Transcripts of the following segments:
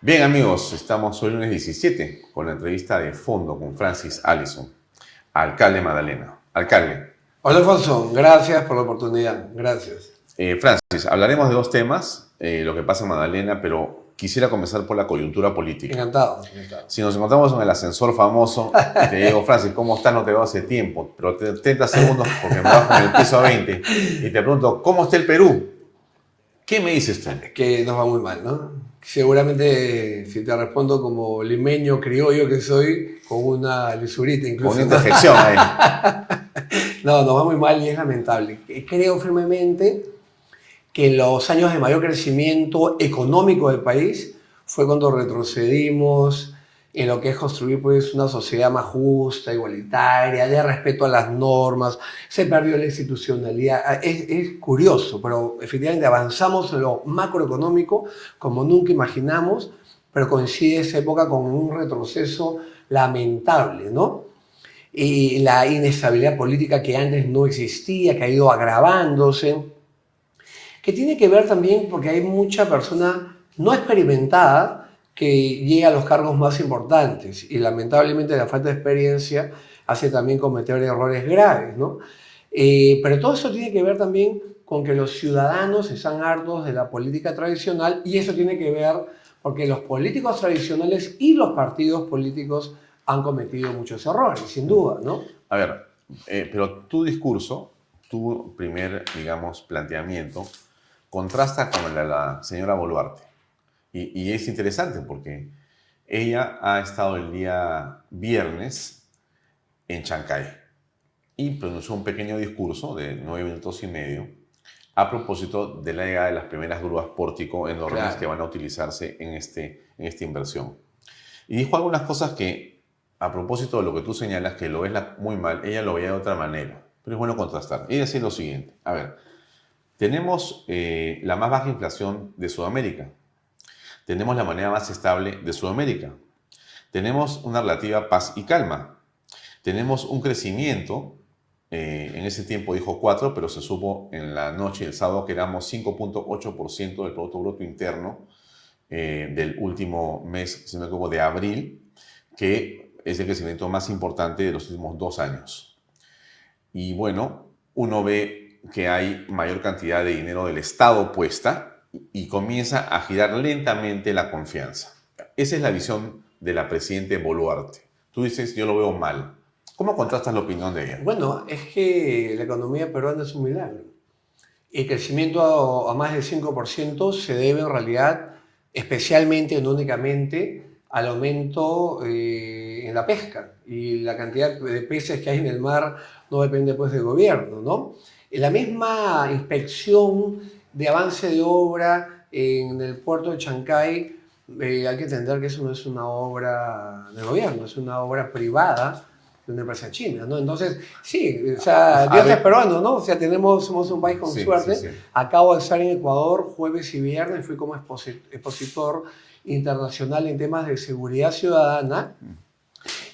Bien amigos, estamos hoy lunes 17 con la entrevista de fondo con Francis Allison, alcalde de Magdalena. Alcalde. Hola Alfonso, gracias por la oportunidad, gracias. Francis, hablaremos de dos temas, lo que pasa en Magdalena, pero quisiera comenzar por la coyuntura política. Encantado, encantado. Si nos encontramos en el ascensor famoso y te digo, Francis, ¿cómo estás? No te veo hace tiempo, pero 30 segundos porque me bajo en el piso 20 y te pregunto, ¿cómo está el Perú? ¿Qué me dices tú? Que nos va muy mal, ¿no? Seguramente, si te respondo como limeño criollo que soy, con una lisurita incluso. Con una interjección ahí. No, nos va muy mal y es lamentable. Creo firmemente que en los años de mayor crecimiento económico del país fue cuando retrocedimos en lo que es construir pues, una sociedad más justa, igualitaria, de respeto a las normas, se perdió la institucionalidad. Es curioso, pero efectivamente avanzamos en lo macroeconómico como nunca imaginamos, pero coincide esa época con un retroceso lamentable, ¿no? Y la inestabilidad política que antes no existía, que ha ido agravándose, que tiene que ver también porque hay mucha persona no experimentada que llega a los cargos más importantes y lamentablemente la falta de experiencia hace también cometer errores graves, ¿no? Pero todo eso tiene que ver también con que los ciudadanos están hartos de la política tradicional y eso tiene que ver porque los políticos tradicionales y los partidos políticos han cometido muchos errores, sin duda, ¿no? A ver, pero tu discurso, tu primer, digamos, planteamiento, contrasta con el de la señora Boluarte. Y es interesante porque ella ha estado el día viernes en Chancay y pronunció un pequeño discurso de 9 minutos y medio a propósito de la llegada de las primeras grúas pórtico enormes Claro. que van a utilizarse en esta inversión. Y dijo algunas cosas que, a propósito de lo que tú señalas, que lo ves muy mal, ella lo veía de otra manera. Pero es bueno contrastar. Ella decía lo siguiente. A ver, tenemos la más baja inflación de Sudamérica. Tenemos la moneda más estable de Sudamérica. Tenemos una relativa paz y calma. Tenemos un crecimiento, en ese tiempo dijo 4, pero se supo en la noche y el sábado que éramos 5.8% del Producto Bruto Interno del último mes, si no me equivoco, de abril, que es el crecimiento más importante de los últimos 2 años. Y bueno, uno ve que hay mayor cantidad de dinero del Estado puesta y comienza a girar lentamente la confianza. Esa es la visión de la presidenta Boluarte. Tú dices, yo lo veo mal. ¿Cómo contrastas la opinión de ella? Bueno, es que la economía peruana es un milagro. El crecimiento a más del 5% se debe en realidad especialmente, no únicamente, al aumento en la pesca. Y la cantidad de peces que hay en el mar no depende pues del gobierno, ¿no? La misma inspección de avance de obra en el puerto de Chancay, hay que entender que eso no es una obra del gobierno, es una obra privada de una empresa china, ¿no? Entonces, sí, o sea, Dios es peruano, ¿no? O sea, somos un país con suerte. Sí. Acabo de estar en Ecuador jueves y viernes, fui como expositor internacional en temas de seguridad ciudadana.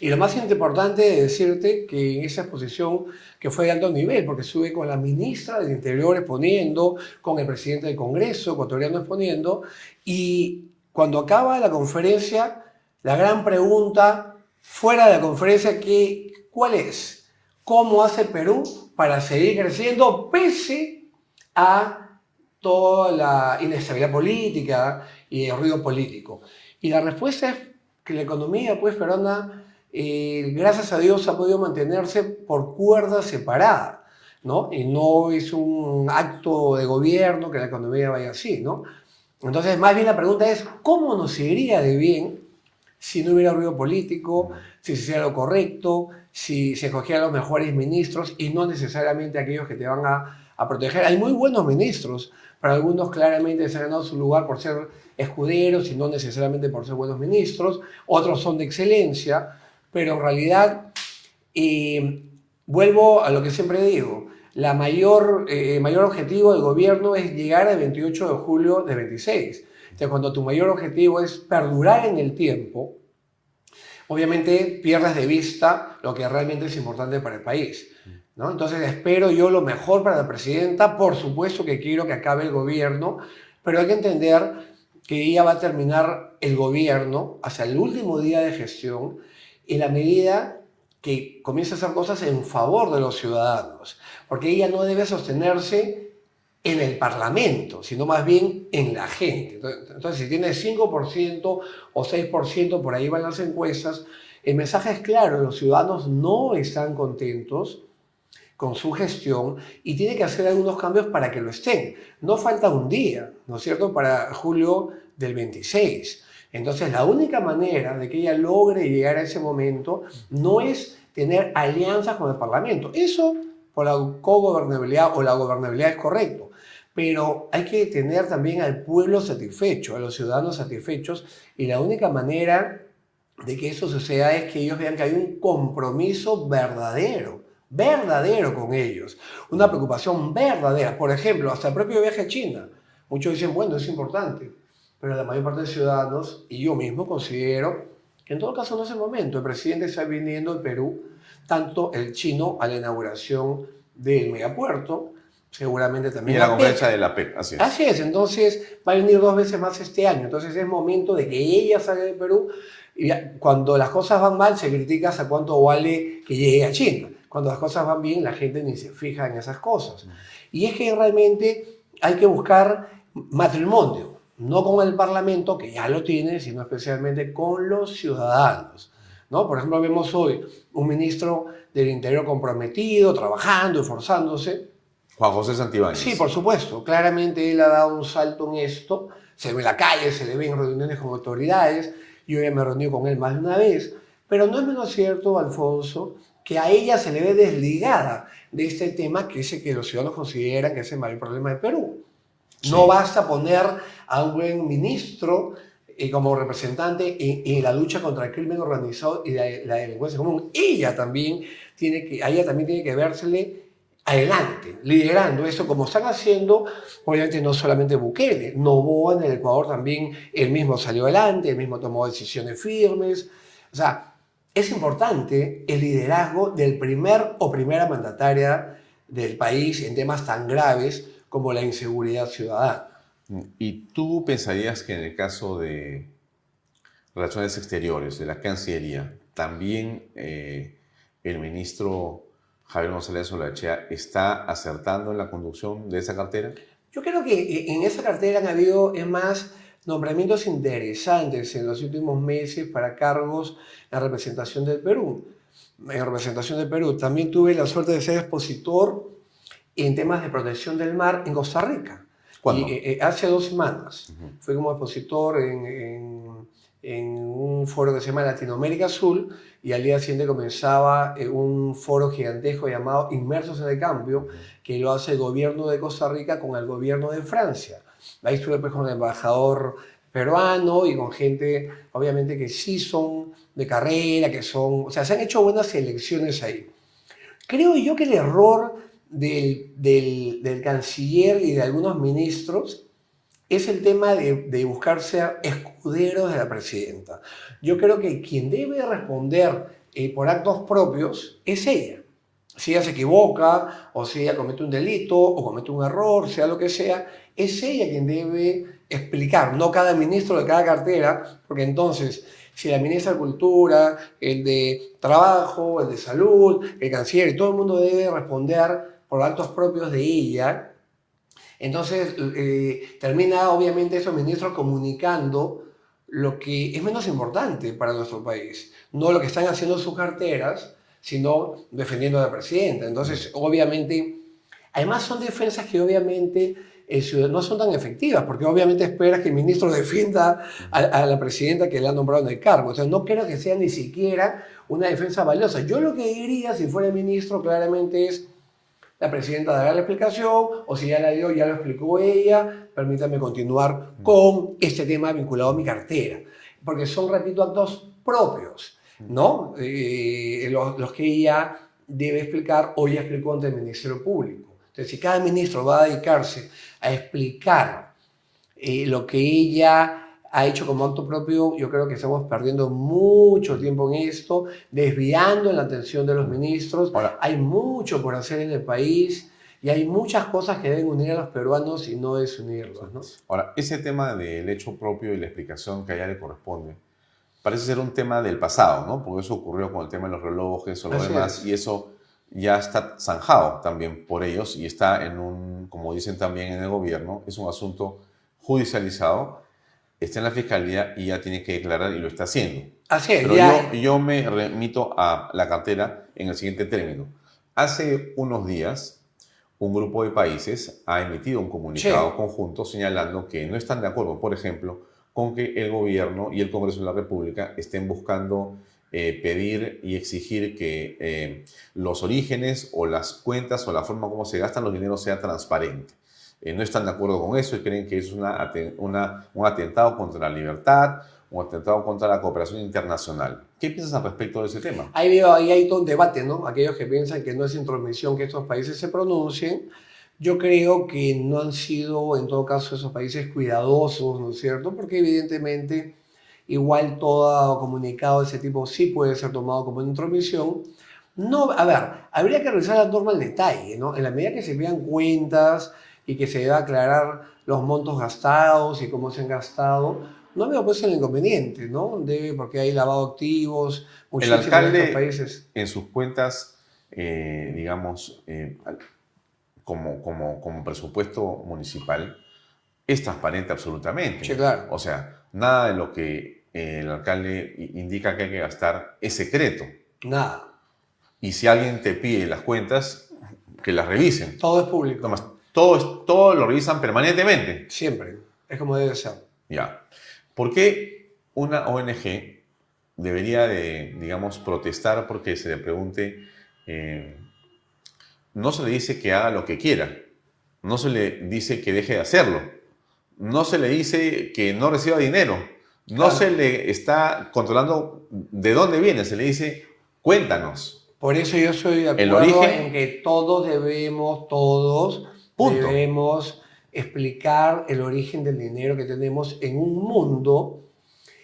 Y lo más importante es decirte que en esa exposición, que fue de alto nivel, porque estuve con la ministra del Interior exponiendo, con el presidente del Congreso ecuatoriano exponiendo, y cuando acaba la conferencia, la gran pregunta fuera de la conferencia, ¿cuál es? ¿Cómo hace Perú para seguir creciendo pese a toda la inestabilidad política y el ruido político? Y la respuesta es que la economía pues, peruana, gracias a Dios, ha podido mantenerse por cuerda separada, ¿no? Y no es un acto de gobierno que la economía vaya así, ¿no? Entonces, más bien la pregunta es, ¿cómo nos iría de bien si no hubiera ruido político, si se hiciera lo correcto, si se escogieran los mejores ministros y no necesariamente aquellos que te van a proteger? Hay muy buenos ministros, pero algunos claramente se han ganado su lugar por ser escuderos y no necesariamente por ser buenos ministros. Otros son de excelencia, pero en realidad, vuelvo a lo que siempre digo, el mayor objetivo del gobierno es llegar al 28 de julio de 26. O sea, cuando tu mayor objetivo es perdurar en el tiempo, obviamente pierdes de vista lo que realmente es importante para el país, ¿no? Entonces espero yo lo mejor para la presidenta. Por supuesto que quiero que acabe el gobierno, pero hay que entender que ella va a terminar el gobierno hacia el último día de gestión en la medida que comience a hacer cosas en favor de los ciudadanos, porque ella no debe sostenerse en el Parlamento, sino más bien en la gente. Entonces, si tiene 5% o 6%, por ahí van las encuestas, el mensaje es claro, los ciudadanos no están contentos con su gestión y tiene que hacer algunos cambios para que lo estén. No falta un día, ¿no es cierto?, para julio del 26. Entonces, la única manera de que ella logre llegar a ese momento no es tener alianzas con el Parlamento. Eso, por la cogobernabilidad o la gobernabilidad, es correcto. Pero hay que tener también al pueblo satisfecho, a los ciudadanos satisfechos, y la única manera de que eso suceda es que ellos vean que hay un compromiso verdadero con ellos, una preocupación verdadera. Por ejemplo, hasta el propio viaje a China. Muchos dicen, bueno, es importante, pero la mayor parte de ciudadanos, y yo mismo considero que en todo caso no es el momento. El presidente está viniendo al Perú, tanto el chino a la inauguración del megapuerto, seguramente también Y la conferencia de la PEC, así es. Así es, entonces va a venir 2 veces más este año. Entonces es momento de que ella salga del Perú. Y cuando las cosas van mal, se critica hasta cuánto vale que llegue a China. Cuando las cosas van bien, la gente ni se fija en esas cosas. Y es que realmente hay que buscar matrimonio, no con el Parlamento, que ya lo tiene, sino especialmente con los ciudadanos, ¿no? Por ejemplo, vemos hoy un ministro del Interior comprometido, trabajando, esforzándose. Juan José Santibáñez. Sí, por supuesto. Claramente él ha dado un salto en esto. Se ve en la calle, se le ve en reuniones con autoridades. Yo ya me he reunido con él más de una vez. Pero no es menos cierto, Alfonso, que a ella se le ve desligada de este tema que es el que los ciudadanos consideran que es el mayor problema del Perú. Sí. No basta poner a un buen ministro como representante en la lucha contra el crimen organizado y la delincuencia común. Ella también tiene que vérsele adelante, liderando esto como están haciendo, obviamente no solamente Bukele, Noboa en el Ecuador también, él mismo salió adelante, él mismo tomó decisiones firmes. O sea, es importante el liderazgo del primer o primera mandataria del país en temas tan graves como la inseguridad ciudadana. ¿Y tú pensarías que en el caso de Relaciones Exteriores, de la Cancillería, también el ministro Javier González Olaechea está acertando en la conducción de esa cartera? Yo creo que en esa cartera han habido, es más, nombramientos interesantes en los últimos meses para cargos en representación del Perú. En representación del Perú. También tuve la suerte de ser expositor en temas de protección del mar en Costa Rica. ¿Cuándo? Hace 2 semanas. Fui como expositor en un foro que se llama Latinoamérica Azul, y al día siguiente comenzaba un foro gigantesco llamado Inmersos en el Cambio, que lo hace el gobierno de Costa Rica con el gobierno de Francia. Ahí estuve pues con el embajador peruano y con gente, obviamente, que sí son de carrera, que son... O sea, se han hecho buenas elecciones ahí. Creo yo que el error del canciller y de algunos ministros es el tema de buscar ser escuderos de la presidenta. Yo creo que quien debe responder por actos propios es ella. Si ella se equivoca, o si ella comete un delito, o comete un error, sea lo que sea, es ella quien debe explicar, no cada ministro de cada cartera, porque entonces, si la ministra de Cultura, el de Trabajo, el de Salud, el canciller, y todo el mundo debe responder por actos propios de ella, entonces termina obviamente esos ministros comunicando lo que es menos importante para nuestro país, no lo que están haciendo sus carteras, sino defendiendo a la presidenta. Entonces, obviamente, además son defensas que obviamente no son tan efectivas, porque obviamente esperas que el ministro defienda a la presidenta que le ha nombrado en el cargo. O sea, no creo que sea ni siquiera una defensa valiosa. Yo lo que diría, si fuera el ministro, claramente es: la presidenta dará la explicación, o si ya la dio, ya lo explicó ella, permítame continuar con este tema vinculado a mi cartera. Porque son, repito, actos propios, ¿no? Los que ella debe explicar o ya explicó ante el Ministerio Público. Entonces, si cada ministro va a dedicarse a explicar lo que ella ha hecho como acto propio, yo creo que estamos perdiendo mucho tiempo en esto, desviando la atención de los ministros. Ahora, hay mucho por hacer en el país Y hay muchas cosas que deben unir a los peruanos y no desunirlos, ¿no? Ahora, ese tema del hecho propio y la explicación que a ella le corresponde, parece ser un tema del pasado, ¿no? Porque eso ocurrió con el tema de los relojes o lo Así demás, es. y eso ya está zanjado también por ellos y está en un, como dicen también en el gobierno, es un asunto judicializado, está en la fiscalía y ya tiene que declarar y lo está haciendo. Así es, Pero ya. yo me remito a la cartera en el siguiente término. Hace unos días, un grupo de países ha emitido un comunicado Sí, conjunto señalando que no están de acuerdo, por ejemplo, con que el gobierno y el Congreso de la República estén buscando pedir y exigir que los orígenes o las cuentas o la forma como se gastan los dineros sea transparente. No están de acuerdo con eso y creen que es un atentado contra la libertad, un atentado contra la cooperación internacional. ¿Qué piensas al respecto de ese tema? ahí hay todo un debate, ¿no? Aquellos que piensan que no es intromisión que estos países se pronuncien, yo creo que no han sido, en todo caso, esos países cuidadosos, ¿no es cierto? Porque evidentemente igual todo comunicado de ese tipo sí puede ser tomado como una intromisión. No, a ver, habría que revisar la norma al detalle, ¿no? En la medida que se vean cuentas y que se deba aclarar los montos gastados y cómo se han gastado, no veo pues el inconveniente, ¿no? Porque hay lavado de activos, El muchísimos de estos alcalde países. en sus cuentas, digamos, como presupuesto municipal, es transparente Sí, absolutamente. claro, O sea, nada de lo que el alcalde indica que hay que gastar es secreto. nada, Y si alguien te pide las cuentas, que las revisen. todo es Nomás, público, todo lo revisan permanentemente. siempre, es como debe ser. Ya. ¿Por qué una ONG debería de, digamos, protestar porque se le pregunte, eh, no se le dice que haga lo que quiera, no se le dice que deje de hacerlo, no se le dice que no reciba dinero, no se Claro. le está controlando de dónde viene, se le dice, cuéntanos Por eso yo estoy de el acuerdo en origen, que todos punto. debemos explicar el origen del dinero que tenemos en un mundo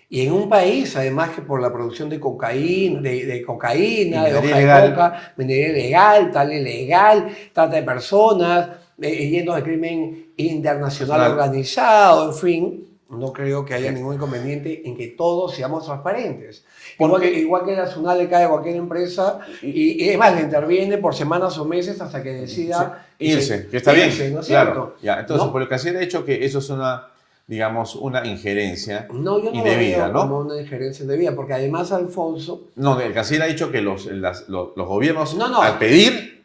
y en un país, además que por la producción de cocaína, de Y cocaína, de minería hoja de ilegal, coca, minería ilegal, tal ilegal, trata de personas, yendo de crimen internacional personal, organizado, en fin, no creo que haya sí. ningún inconveniente en que todos seamos transparentes. Porque, Igual que la SUNAT le cae a cualquier empresa y- y es más, le interviene por semanas o meses hasta que sí, decida irse, que está bien, irse, ¿no es claro. cierto? Ya, entonces, por ¿No? el que así de hecho que eso es una, digamos, una injerencia No, yo no lo indebida, veo como ¿no? una injerencia de vida, porque además Alfonso, No, el canciller ha dicho que los gobiernos, no, al no, pedir,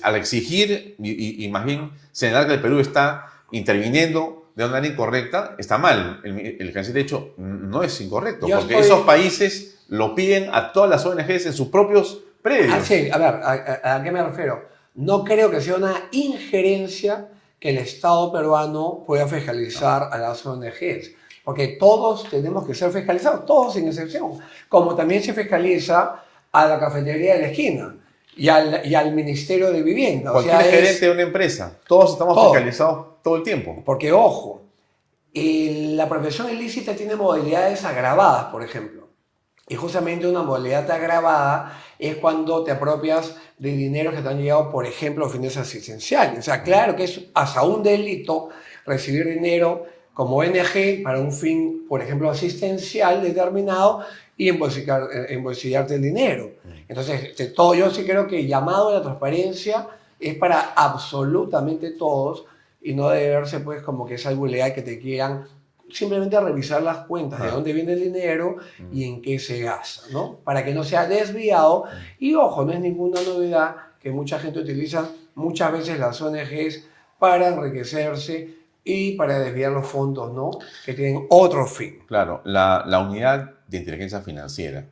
al exigir y más bien señalar que el Perú está interviniendo de una manera incorrecta, está mal. El canciller ha dicho, no es incorrecto, yo porque esos estoy, países lo piden a todas las ONGs en sus propios predios. sí, a ver, ¿a qué me refiero? No creo que sea una injerencia que el Estado peruano pueda fiscalizar a las ONGs, porque todos tenemos que ser fiscalizados, todos sin excepción, como también se fiscaliza a la cafetería de la esquina y al Ministerio de Vivienda, o Cualquier sea, gerente es de una empresa, todos estamos todo, fiscalizados todo el tiempo. porque ojo, la profesión ilícita tiene modalidades agravadas, por ejemplo. Y justamente una modalidad agravada es cuando te apropias de dinero que te han llegado, por ejemplo, a fines asistenciales. O sea, claro que es hasta un delito recibir dinero como ONG para un fin, por ejemplo, asistencial determinado y embolsillarte el dinero. Entonces, yo sí creo que el llamado a la transparencia es para absolutamente todos y no debe verse pues como que es algo ilegal que te quieran simplemente revisar las cuentas de Ah, dónde viene el dinero y en qué se gasta, ¿no? Para que no sea desviado. Y ojo, no es ninguna novedad que mucha gente utiliza muchas veces las ONGs para enriquecerse y para desviar los fondos, ¿no? Que tienen otro fin. claro, la unidad de inteligencia financiera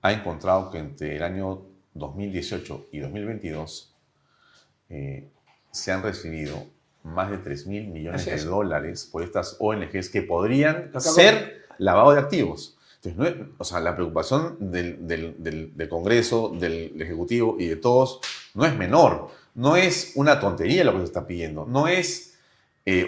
ha encontrado que entre el año 2018 y 2022 eh, se han recibido más de 3.000 millones Así de es. dólares por estas ONGs que podrían Lo que hago- ser lavado de activos. Entonces, o sea, la preocupación del Congreso, del Ejecutivo y de todos no es menor. No es una tontería lo que se está pidiendo. No es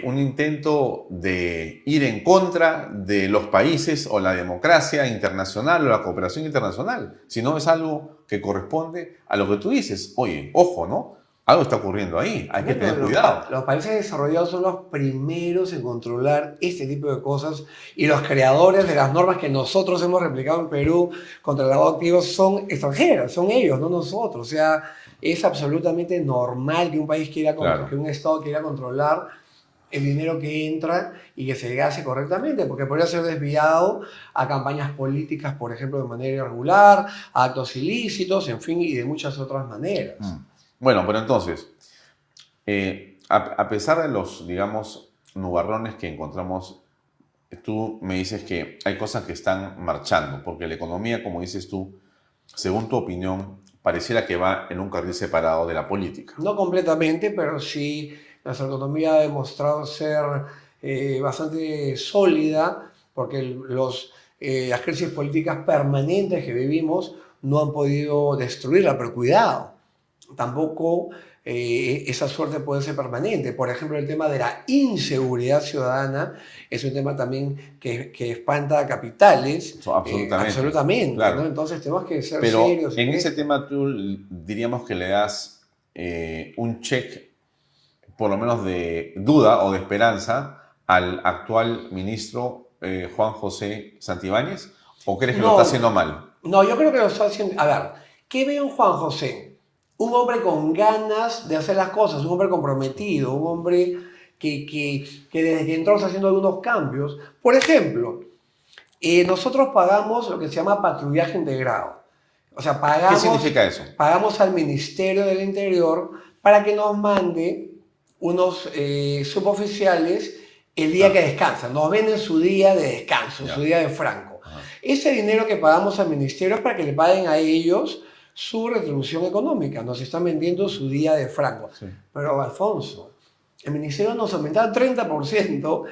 un intento de ir en contra de los países o la democracia internacional o la cooperación internacional, sino es algo que corresponde a lo que tú dices. Oye, ojo, ¿no? Algo está ocurriendo ahí, hay que Bueno, tener cuidado. los países desarrollados son los primeros en controlar este tipo de cosas y los creadores de las normas que nosotros hemos replicado en Perú contra el lavado de activos son extranjeras, son ellos, no nosotros. O sea, es absolutamente normal que un país quiera, Claro. que un Estado quiera controlar el dinero que entra y que se gaste correctamente, porque podría ser desviado a campañas políticas, por ejemplo, de manera irregular, a actos ilícitos, en fin, y de muchas otras maneras. Bueno, pero entonces, a pesar de los, digamos, nubarrones que encontramos, tú me dices que hay cosas que están marchando, porque la economía, como dices tú, según tu opinión, pareciera que va en un carril separado de la política. No completamente, pero sí nuestra economía ha demostrado ser bastante sólida porque las crisis políticas permanentes que vivimos no han podido destruirla, pero cuidado, tampoco esa suerte puede ser permanente. Por ejemplo, el tema de la inseguridad ciudadana es un tema también que espanta a capitales. Absolutamente. Absolutamente, Claro. ¿no? Entonces tenemos que ser Pero serios. en ese tema tú diríamos que le das un check, por lo menos de duda o de esperanza, al actual ministro Juan José Santibáñez, ¿o crees que lo está haciendo mal? No, yo creo que lo está haciendo. A ver, ¿qué veo en Juan José? Un hombre con ganas de hacer las cosas, un hombre comprometido, un hombre que desde que entró está haciendo algunos cambios. Por ejemplo, nosotros pagamos lo que se llama patrullaje integrado. O sea, ¿Qué significa eso? Pagamos al Ministerio del Interior para que nos mande unos suboficiales el día que descansan. Nos venden su día de descanso, su día de franco. Ese dinero que pagamos al ministerio es para que le paguen a ellos su retribución económica. Nos están vendiendo su día de franco. Sí. Pero, Alfonso, el ministerio nos aumentaba 30%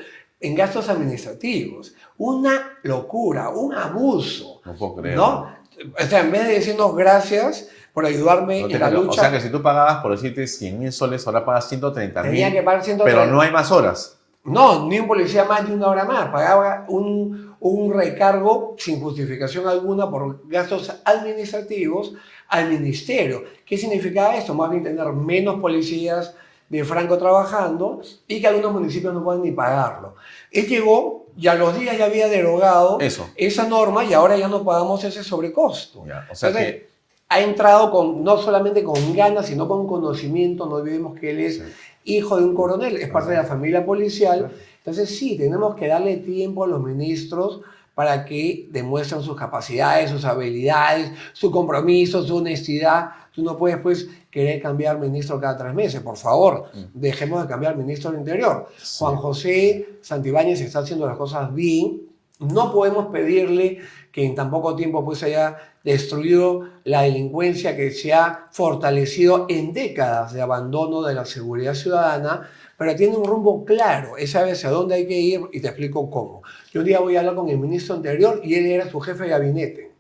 en gastos administrativos. Una locura, un abuso. No puedo creer. ¿No? O sea, en vez de decirnos gracias por ayudarme en la lucha... O sea que si tú pagabas, por decirte, 100.000 soles, ahora pagas 130.000. Tenía que pagar 130.000. Pero no hay más horas. No, ni un policía más de una hora más. Pagaba un recargo sin justificación alguna por gastos administrativos al ministerio. ¿Qué significaba esto? Más bien tener menos policías de franco trabajando y que algunos municipios no pueden ni pagarlo. Él llegó y a los días ya había derogado esa norma y ahora ya no pagamos ese sobrecosto. Ya, o sea entonces, ha entrado no solamente con ganas, sino con conocimiento. No olvidemos que él es hijo de un coronel, es parte de la familia policial. Entonces sí, tenemos que darle tiempo a los ministros para que demuestren sus capacidades, sus habilidades, su compromiso, su honestidad. Tú no puedes, pues, querer cambiar ministro cada 3 meses. Por favor, dejemos de cambiar ministro del Interior. Juan José Santibáñez está haciendo las cosas bien. No podemos pedirle que en tan poco tiempo pues haya destruido la delincuencia que se ha fortalecido en décadas de abandono de la seguridad ciudadana, pero tiene un rumbo claro, él sabe hacia dónde hay que ir y te explico cómo. Yo un día voy a hablar con el ministro anterior y él era su jefe de gabinete.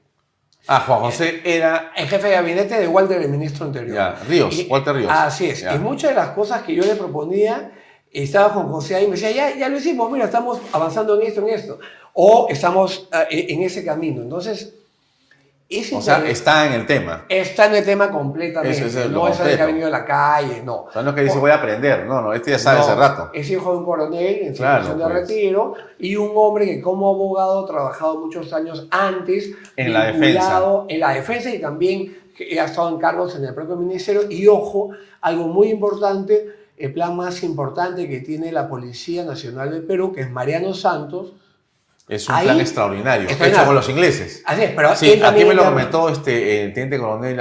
Juan José era... El jefe de gabinete de Walter, el ministro anterior. Ya, Ríos, Walter Ríos. Así es. Ya. Y muchas de las cosas que yo le proponía, estaba Juan José ahí y me decía, ya lo hicimos, mira, estamos avanzando en esto. O estamos en ese camino. Entonces, o sea, está en el tema. Está en el tema completamente. Eso es no es el que ha venido de la calle, no. O sea, no es que dice voy a aprender. No, este ya sabe hace rato. Es hijo de un coronel en situación de retiro y un hombre que como abogado ha trabajado muchos años antes en la defensa. En la defensa y también ha estado en cargos en el propio ministerio. Y ojo, algo muy importante, el plan más importante que tiene la Policía Nacional del Perú, que es Mariano Santos. Es un plan extraordinario, hecho con los ingleses. Así es, pero sí, aquí me lo comentó el teniente coronel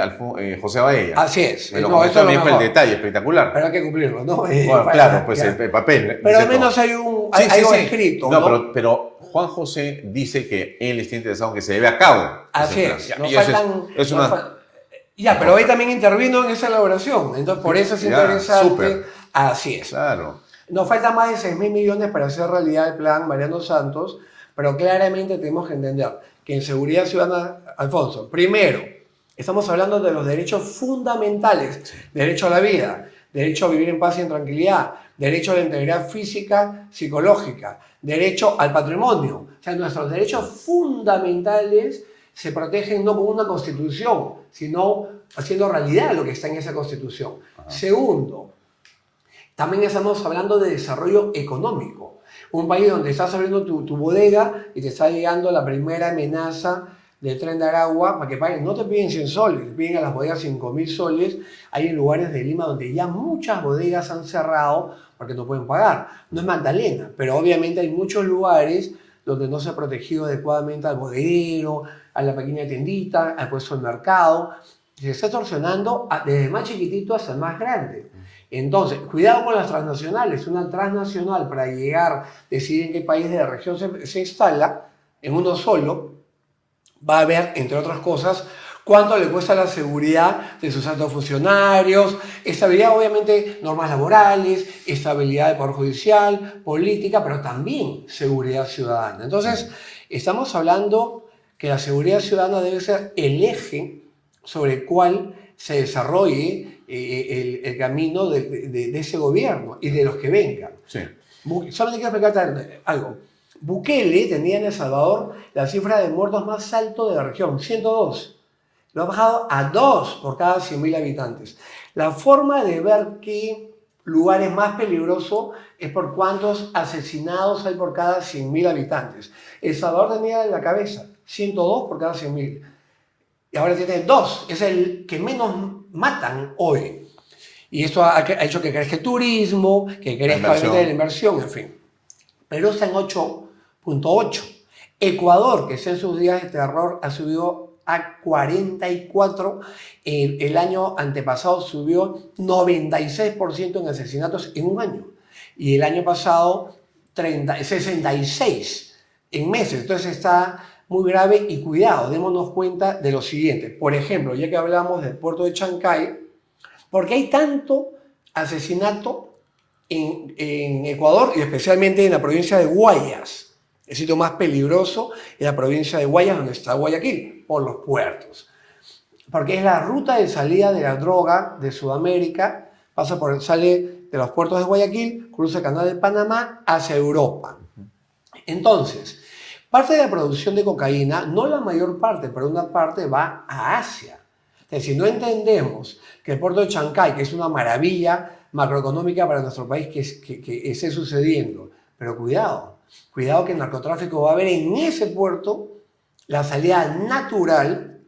José Baella. Así es. Me lo comentó también fue el detalle, espectacular. Pero hay que cumplirlo, ¿no? Bueno, claro, pues el papel. Pero al menos hay algo escrito. No, pero Juan José dice que él está interesado en que se lleve a cabo. Así es. Pero él también intervino en esa elaboración. Entonces, por eso es interesante. Súper. Así es. Claro. Nos faltan más de 6.000 millones para hacer realidad el plan Mariano Santos. Pero claramente tenemos que entender que en seguridad ciudadana, Alfonso, primero, estamos hablando de los derechos fundamentales, derecho a la vida, derecho a vivir en paz y en tranquilidad, derecho a la integridad física, psicológica, derecho al patrimonio. O sea, nuestros derechos fundamentales se protegen no con una constitución, sino haciendo realidad lo que está en esa constitución. Ajá. Segundo, también estamos hablando de desarrollo económico. Un país donde estás abriendo tu bodega y te está llegando la primera amenaza del Tren de Aragua para que paguen. No te piden 100 soles, te piden a las bodegas 5.000 soles. Hay en lugares de Lima donde ya muchas bodegas han cerrado porque no pueden pagar. No es Magdalena, pero obviamente hay muchos lugares donde no se ha protegido adecuadamente al bodeguero, a la pequeña tiendita, al puesto del mercado. Se está extorsionando desde el más chiquitito hasta el más grande. Entonces, cuidado con las transnacionales. Una transnacional para llegar, decidir en qué país de la región se instala, en uno solo, va a ver, entre otras cosas, cuánto le cuesta la seguridad de sus altos funcionarios, estabilidad, obviamente, normas laborales, estabilidad del Poder Judicial, política, pero también seguridad ciudadana. Entonces, estamos hablando que la seguridad ciudadana debe ser el eje sobre el cual se desarrolle el camino de ese gobierno y de los que vengan. Sí. Solamente quiero explicarte algo. Bukele tenía en El Salvador la cifra de muertos más alto de la región, 102. Lo ha bajado a 2 por cada 100.000 habitantes. La forma de ver qué lugar es más peligroso es por cuántos asesinados hay por cada 100.000 habitantes. El Salvador tenía en la cabeza 102 por cada 100.000. Y ahora tiene 2. Es el que menos matan hoy. Y esto ha hecho que crezca el turismo, que crezca la inversión, en fin. Perú está en 8.8. Ecuador, que está en sus días de terror, ha subido a 44. El año antepasado subió 96% en asesinatos en un año. Y el año pasado 66 en meses. Entonces está muy grave y cuidado, démonos cuenta de lo siguiente. Por ejemplo, ya que hablamos del puerto de Chancay, ¿por qué hay tanto asesinato en Ecuador y especialmente en la provincia de Guayas? El sitio más peligroso es la provincia de Guayas, donde está Guayaquil, por los puertos. Porque es la ruta de salida de la droga de Sudamérica, sale de los puertos de Guayaquil, cruza el canal de Panamá hacia Europa. Entonces, parte de la producción de cocaína, no la mayor parte, pero una parte va a Asia. Entonces, si no entendemos que el puerto de Chancay, que es una maravilla macroeconómica para nuestro país, que esté sucediendo, pero cuidado que el narcotráfico va a haber en ese puerto la salida natural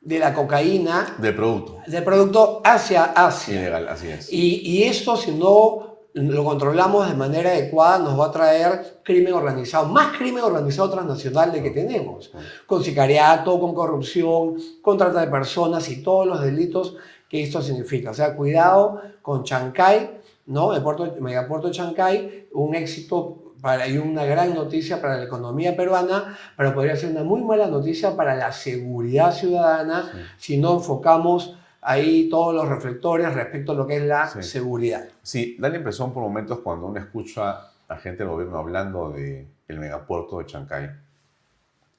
de la cocaína. Del producto. Del producto hacia Asia. Ilegal, así es. Y esto, si no lo controlamos de manera adecuada, nos va a traer crimen organizado, más crimen organizado transnacional del que tenemos, con sicariato, con corrupción, con trata de personas y todos los delitos que esto significa. O sea, cuidado con Chancay, ¿no? El megapuerto de Chancay, un éxito y una gran noticia para la economía peruana, pero podría ser una muy mala noticia para la seguridad ciudadana si no enfocamos ahí todos los reflectores respecto a lo que es la seguridad. Sí, da la impresión por momentos cuando uno escucha a gente del gobierno hablando del megapuerto de Chancay,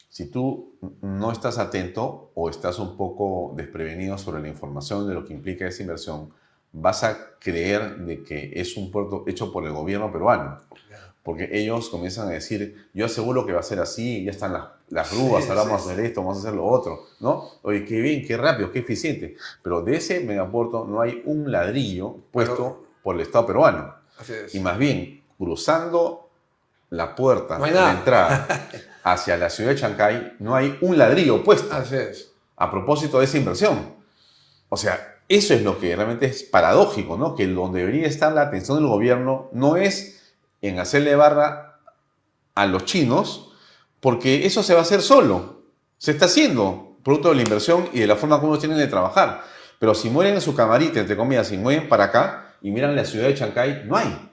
si tú no estás atento o estás un poco desprevenido sobre la información de lo que implica esa inversión, vas a creer de que es un puerto hecho por el gobierno peruano. Porque ellos comienzan a decir, yo aseguro que va a ser así, ya están las grúas, ahora vamos a hacer esto, vamos a hacer lo otro, ¿no? Oye, qué bien, qué rápido, qué eficiente. Pero de ese megapuerto no hay un ladrillo puesto por el Estado peruano. Así es. Y más bien, cruzando la puerta de entrada hacia la ciudad de Chancay, no hay un ladrillo puesto. Así es. A propósito de esa inversión. O sea, eso es lo que realmente es paradójico, ¿no? Que donde debería estar la atención del gobierno no es en hacerle barra a los chinos, porque eso se va a hacer solo. Se está haciendo, producto de la inversión y de la forma como ellos tienen de trabajar. Pero si mueren en su camarita, entre comillas, si mueren para acá y miran la ciudad de Chancay, no hay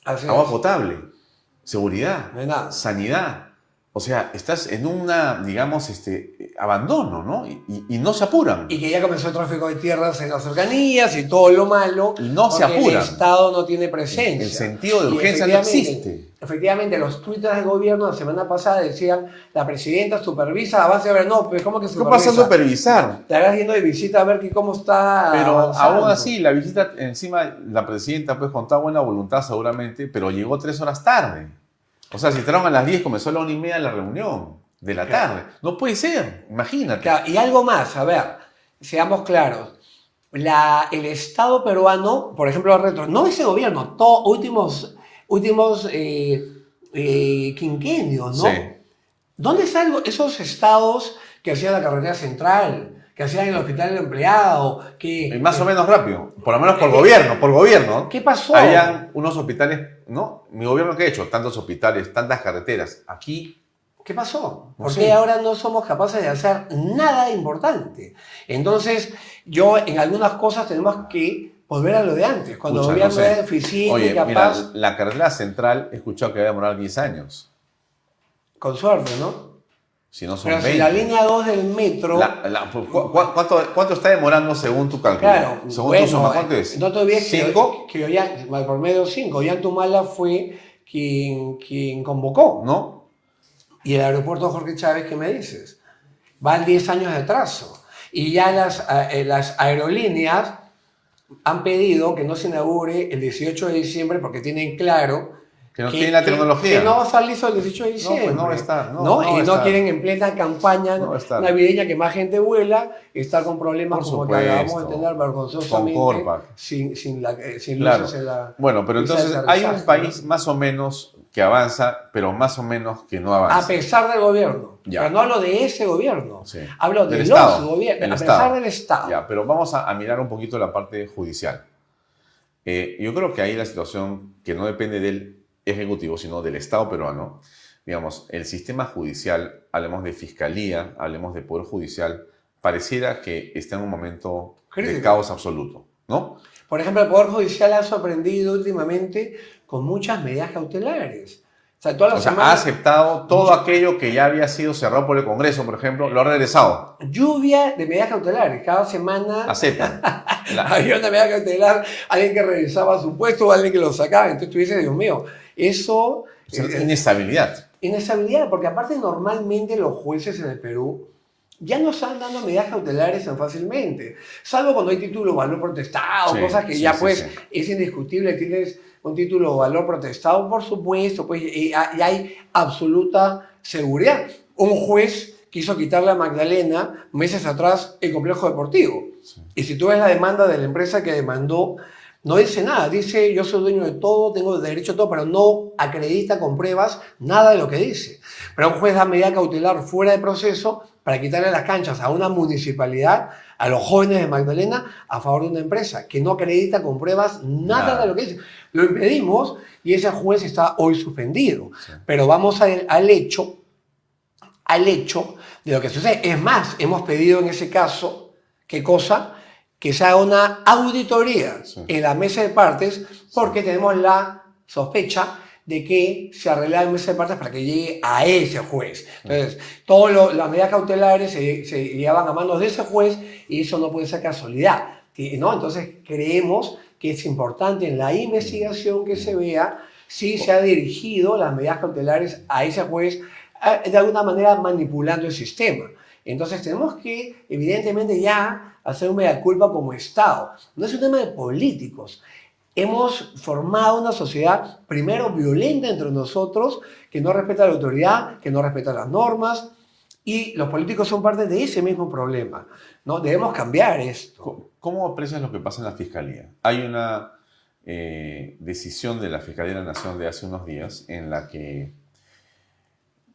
agua potable, seguridad, no hay nada. Sanidad. O sea, estás en una, digamos, abandono, ¿no? Y no se apuran. Y que ya comenzó el tráfico de tierras en las cercanías y todo lo malo. Y no se apuran. El Estado no tiene presencia. El sentido de urgencia no existe. Efectivamente, los tuitas del gobierno la semana pasada decían, la presidenta supervisa, avance a ver, no, pues ¿cómo que supervisa? ¿Qué pasa a supervisar? Te hagas yendo de visita a ver cómo está Pero avanzando. aún así, la visita, encima, la presidenta, pues con toda buena voluntad seguramente, pero llegó 3 horas tarde. O sea, si entraron a las 10, comenzó a la 1:30 la reunión. de la Claro. tarde. No puede ser, imagínate. Claro, y algo más, a ver, seamos claros. El Estado peruano, por ejemplo, no ese gobierno, últimos quinquenios, Sí. ¿no? ¿Dónde están esos estados que hacían la carretera central, que hacían el hospital del empleado, Y más o menos rápido, por lo menos por gobierno. ¿Qué pasó? Habían unos hospitales, ¿no? Mi gobierno, ¿qué ha hecho? Tantos hospitales, tantas carreteras. Aquí, ¿Qué pasó? No ¿Por sé. qué ahora no somos capaces de hacer nada importante? Entonces, en algunas cosas tenemos que volver a lo de antes, cuando el pucha, gobierno era eficiente, Oye, capaz, mira, la carretera central he escuchado que va a demorar 10 años. con suerte, ¿no? Si no son Pero 20. si la línea 2 del metro... ¿Cuánto está demorando según tu cálculo? Claro, Según bueno, tu suma, ¿cuánto es? no te olvides ¿5? que por medio 5, Ollantumala fue quien convocó. ¿No? Y el aeropuerto Jorge Chávez, ¿qué me dices? Van 10 años de atraso. Y ya las aerolíneas han pedido que no se inaugure el 18 de diciembre porque tienen claro Que no tiene la tecnología. que no va a estar listo el 18 de diciembre. pues no va a estar, no ¿no? va a Y no estar. quieren en plena campaña No va a estar. navideña que más gente vuela, estar con problemas Por como que supuesto. acabamos de tener vergonzosamente Con Corpac. sin Claro. luces en la... Bueno, pero pista de entonces hay un aterrizaje, país ¿no? más o menos que avanza, pero más o menos que no A avanza. pesar del gobierno. Ya. Pero no hablo de ese gobierno. Sí. Hablo de Del los Estado. gobiernos. Del A Estado. pesar del Estado. Ya, pero vamos a mirar un poquito la parte judicial. Yo creo que ahí la situación que no depende del Ejecutivo, sino del Estado peruano, digamos, el sistema judicial, hablemos de fiscalía, hablemos de poder judicial, pareciera que está en un momento de Crítico. caos absoluto, ¿no? Por ejemplo, el Poder Judicial ha sorprendido últimamente con muchas medidas cautelares. O sea, todas O las sea, ha semanas, aceptado todo aquello que ya había sido cerrado por el Congreso, por ejemplo, lo ha regresado. lluvia de medidas cautelares. Cada semana Aceptan. había una medida cautelar, alguien que regresaba a su puesto o alguien que lo sacaba. Entonces tú dices, Dios mío, eso... Inestabilidad. Inestabilidad, porque aparte normalmente los jueces en el Perú ya no están dando medidas cautelares tan fácilmente, salvo cuando hay título de valor protestado, Sí, cosas que sí, ya sí, pues sí. es indiscutible, tienes un título de valor protestado, por supuesto, pues y hay absoluta seguridad. Un juez quiso quitarle a Magdalena meses atrás el complejo deportivo. Sí. Y si tú ves la demanda de la empresa que demandó, no dice nada, dice yo soy dueño de todo, tengo derecho a todo, pero no acredita con pruebas nada de lo que dice. Pero un juez da medida cautelar fuera de proceso para quitarle las canchas a una municipalidad, a los jóvenes de Magdalena, a favor de una empresa que no acredita con pruebas nada de lo que dice. Lo impedimos y ese juez está hoy suspendido. Sí. Pero vamos al hecho de lo que sucede. Es más, hemos pedido en ese caso, ¿qué cosa? Que se haga una auditoría en la mesa de partes porque tenemos la sospecha de que se arregla en mesa de partes para que llegue a ese juez. Entonces, todas las medidas cautelares se llevan a manos de ese juez y eso no puede ser casualidad, ¿no? Entonces, creemos que es importante en la investigación que se vea si se ha dirigido las medidas cautelares a ese juez de alguna manera manipulando el sistema. Entonces tenemos que, evidentemente, ya hacer un mea culpa como Estado. No es un tema de políticos. Hemos formado una sociedad, primero, violenta entre nosotros, que no respeta la autoridad, que no respeta las normas, y los políticos son parte de ese mismo problema, ¿no? Debemos cambiar esto. ¿Cómo aprecias lo que pasa en la Fiscalía? Hay una decisión de la Fiscalía de la Nación de hace unos días en la que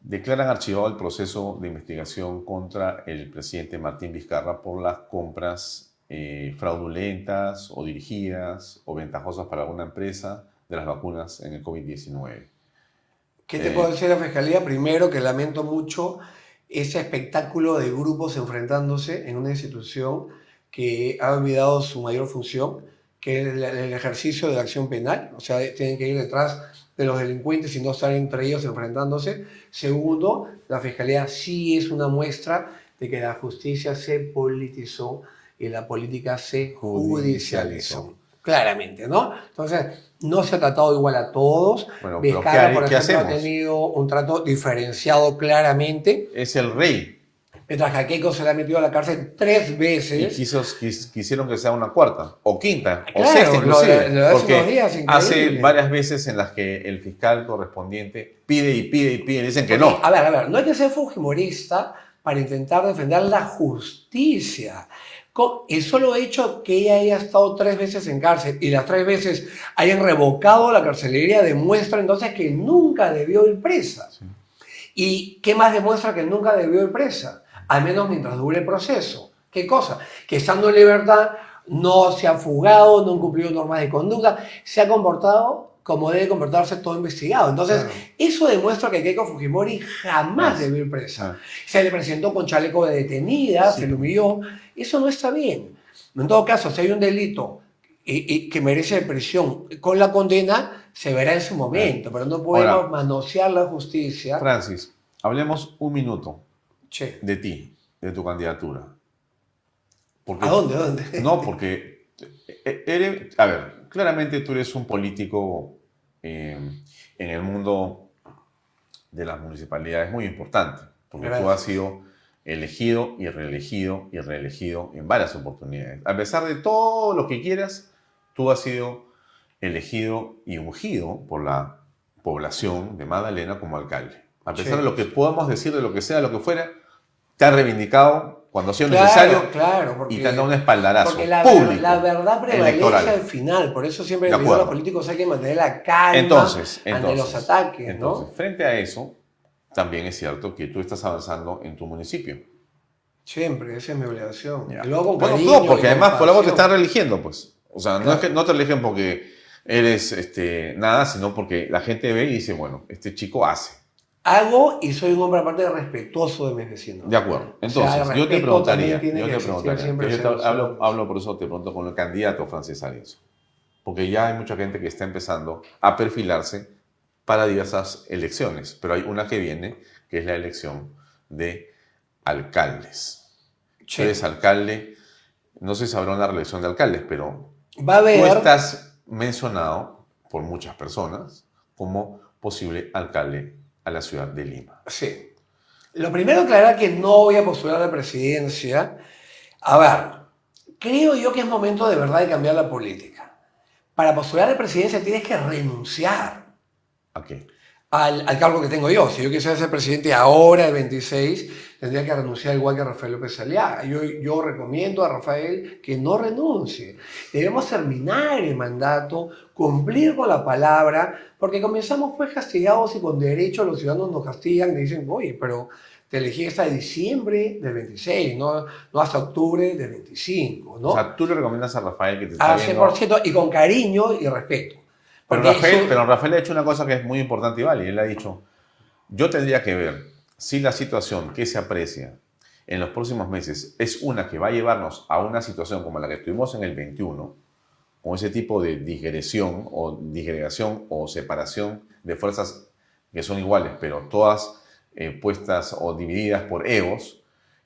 declaran archivado el proceso de investigación contra el presidente Martín Vizcarra por las compras fraudulentas o dirigidas o ventajosas para alguna empresa de las vacunas en el COVID-19. ¿Qué te puedo decir de la Fiscalía? Primero, que lamento mucho ese espectáculo de grupos enfrentándose en una institución que ha olvidado su mayor función, que es el ejercicio de la acción penal. O sea, tienen que ir detrás de los delincuentes y no estar entre ellos enfrentándose. Segundo, la Fiscalía sí es una muestra de que la justicia se politizó y la política se judicializó. Claramente, ¿no? Entonces, no se ha tratado igual a todos. Bueno, pero Vizcarra, ¿qué por ejemplo, ha hacemos? tenido un trato diferenciado claramente. Es el rey. Mientras que a Keiko se le ha metido a la cárcel 3 Y veces. quisieron que sea una cuarta, o quinta, o Claro, sexta inclusive. lo de hace unos Porque días, hace increíble. varias veces en las que el fiscal correspondiente pide y pide y pide y dicen que Porque, no. a ver, no hay que ser fujimorista para intentar defender la justicia. El solo hecho que ella haya estado 3 veces en cárcel y las 3 veces hayan revocado la carcelería demuestra entonces que nunca debió ir presa. Sí. ¿Y qué más demuestra que nunca debió ir presa? Al menos mientras dure el proceso. ¿Qué cosa? Que estando en libertad no se ha fugado, no ha cumplido normas de conducta, se ha comportado como debe comportarse todo investigado. Entonces, Claro. eso demuestra que Keiko Fujimori jamás Ah, debió ir presa. ah. Se le presentó con chaleco de detenida, Sí. se le humilló. Eso no está bien. En todo caso, si hay un delito y que merece prisión con la condena, se verá en su momento, pero no podemos Ahora, manosear la justicia. Francis, hablemos un minuto Che, de ti, de tu candidatura. Porque, ¿a dónde? ¿A dónde? no, porque eres, a ver, claramente tú eres un político en el mundo de las municipalidades muy importante, porque tú Gracias. has sido elegido y reelegido en varias oportunidades. A pesar de todo lo que quieras, tú has sido elegido y ungido por la población de Magdalena como alcalde. A pesar Sí. de lo que podamos decir, de lo que sea, lo que fuera, te han reivindicado cuando ha sido Claro, necesario claro, y te han dado un espaldarazo porque público, la verdad prevalece electoral. al final. Por eso siempre De les digo a los acuerdo. políticos hay que mantener la calma Entonces, ante los ataques, entonces, ¿no? frente a eso, también es cierto que tú estás avanzando en tu municipio. Siempre, esa es mi obligación. Ya. Y luego con Bueno, cariño no, porque y además por algo te compasión. están reeligiendo, pues. O sea, no Claro. es que no te eligen porque eres nada, sino porque la gente ve y dice, bueno, este chico hace. Hago y soy un hombre aparte respetuoso de mis vecinos. De acuerdo. O sea, Entonces, el yo te respeto preguntaría, también tiene que existir siempre que yo hacia los ciudadanos. hablo por eso, te pregunto con el candidato Francis Arias. Porque ya hay mucha gente que está empezando a perfilarse para diversas elecciones, pero hay una que viene, que es la elección de alcaldes. Tú Che, eres alcalde, no sé si habrá una reelección de alcaldes, pero va a haber... tú estás mencionado por muchas personas como posible alcalde a la ciudad de Lima. Sí. Lo primero, aclarar que no voy a postular a la presidencia. A ver, creo yo que es momento de verdad de cambiar la política. Para postular a la presidencia tienes que renunciar ¿A qué? al cargo que tengo yo. Si yo quisiera ser presidente ahora, el 26, tendría que renunciar igual que Rafael López Aliaga. Yo recomiendo a Rafael que no renuncie. Debemos terminar el mandato, cumplir con la palabra, porque comenzamos pues castigados y con derecho los ciudadanos nos castigan y dicen, oye, pero te elegí hasta diciembre del 26, no hasta octubre del 25, ¿no? O sea, tú le recomiendas a Rafael que te está Al viendo... 100% y con cariño y respeto. Pero Porque Rafael ha hecho una cosa que es muy importante y vale. Él ha dicho, yo tendría que ver si la situación que se aprecia en los próximos meses es una que va a llevarnos a una situación como la que tuvimos en el 21, con ese tipo de disgregación o separación de fuerzas que son iguales, pero todas puestas o divididas por egos.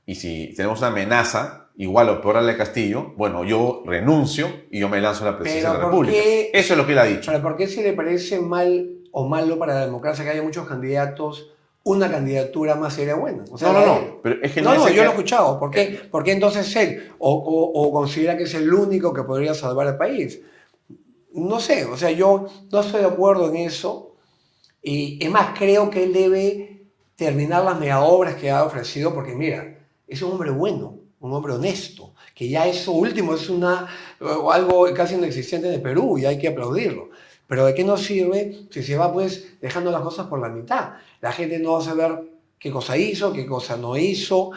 Y si tenemos una amenaza igual o peor a la de Castillo, bueno, yo renuncio y yo me lanzo a la presidencia de la República. Eso es lo que él ha dicho. Pero ¿por qué si le parece mal o malo para la democracia que haya muchos candidatos, una candidatura más sería buena? O sea, No, pero es que no, dice yo que- lo he escuchado. ¿Por qué entonces él? O considera que es el único que podría salvar al país. No sé, o sea, yo no estoy de acuerdo en eso. Y es más, creo que él debe terminar las megaobras que ha ofrecido, porque mira, es un hombre bueno, un hombre honesto, que ya eso último es algo casi inexistente en el Perú y hay que aplaudirlo. Pero ¿de qué nos sirve si se va pues dejando las cosas por la mitad? La gente no va a saber qué cosa hizo, qué cosa no hizo,